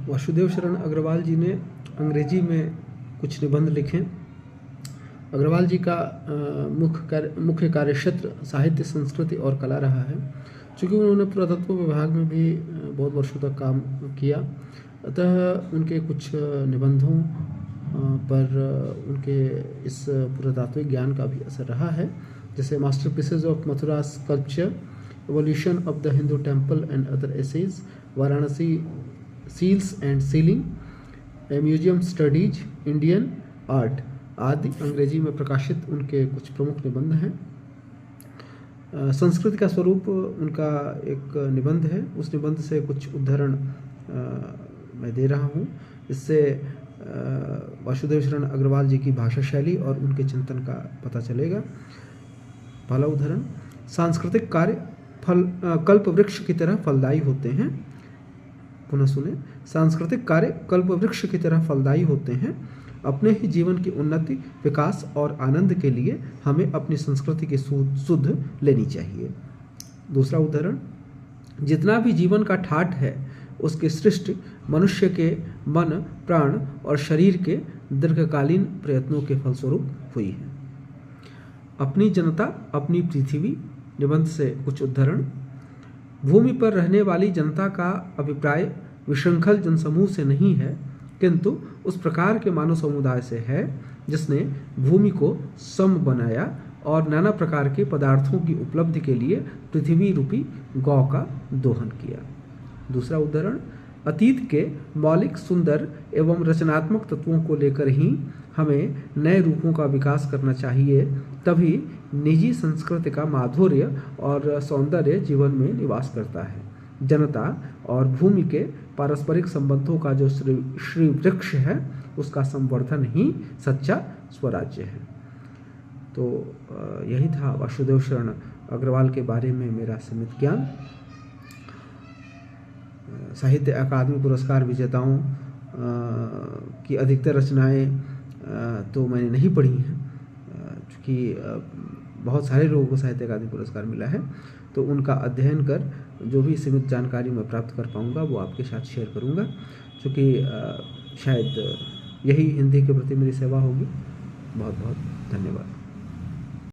वासुदेव शरण अग्रवाल जी ने अंग्रेजी में कुछ निबंध लिखे। अग्रवाल जी का मुख्य कार्यक्षेत्र साहित्य, संस्कृति और कला रहा है। चूँकि उन्होंने पुरातत्व विभाग में भी बहुत वर्षों तक काम किया, अतः उनके कुछ निबंधों पर उनके इस पुरातात्विक ज्ञान का भी असर रहा है। जैसे masterpieces of Mathura sculpture, evolution of the Hindu temple and other essays, Varanasi seals and sealing, a museum studies, Indian art आदि अंग्रेजी में प्रकाशित उनके कुछ प्रमुख निबंध हैं। संस्कृति का स्वरूप उनका एक निबंध है। उस निबंध से कुछ उद्धरण मैं दे रहा हूँ। इससे वासुदेव शरण अग्रवाल जी की भाषा शैली और उनके चिंतन का पता चलेगा। पहला उदाहरण, सांस्कृतिक कार्य कल्प वृक्ष की तरह फलदायी होते हैं। पुनः सुने, सांस्कृतिक कार्य कल्प वृक्ष की तरह फलदायी होते हैं। अपने ही जीवन की उन्नति, विकास और आनंद के लिए हमें अपनी संस्कृति की सुध लेनी चाहिए। दूसरा उदाहरण, जितना भी जीवन का ठाठ है उसकी सृष्टि मनुष्य के मन, प्राण और शरीर के दीर्घकालीन प्रयत्नों के फलस्वरूप हुई है। अपनी जनता अपनी पृथ्वी निबंध से कुछ उद्धरण, भूमि पर रहने वाली जनता का अभिप्राय विशृंखल जनसमूह से नहीं है, किंतु उस प्रकार के मानव समुदाय से है जिसने भूमि को सम बनाया और नाना प्रकार के पदार्थों की उपलब्धि के लिए पृथ्वी रूपी गौ का दोहन किया। दूसरा उदाहरण, अतीत के मौलिक, सुंदर एवं रचनात्मक तत्वों को लेकर ही हमें नए रूपों का विकास करना चाहिए, तभी निजी संस्कृति का माधुर्य और सौंदर्य जीवन में निवास करता है। जनता और भूमि के पारस्परिक संबंधों का जो श्री वृक्ष है उसका संवर्धन ही सच्चा स्वराज्य है। तो यही था वासुदेव शरण अग्रवाल के बारे में मेरा सीमित ज्ञान। साहित्य अकादमी पुरस्कार विजेताओं की अधिकतर रचनाएं तो मैंने नहीं पढ़ी हैं, क्योंकि बहुत सारे लोगों को साहित्य अकादमी पुरस्कार मिला है, तो उनका अध्ययन कर जो भी सीमित जानकारी मैं प्राप्त कर पाऊंगा वो आपके साथ शेयर करूंगा, क्योंकि शायद यही हिंदी के प्रति मेरी सेवा होगी। बहुत बहुत धन्यवाद।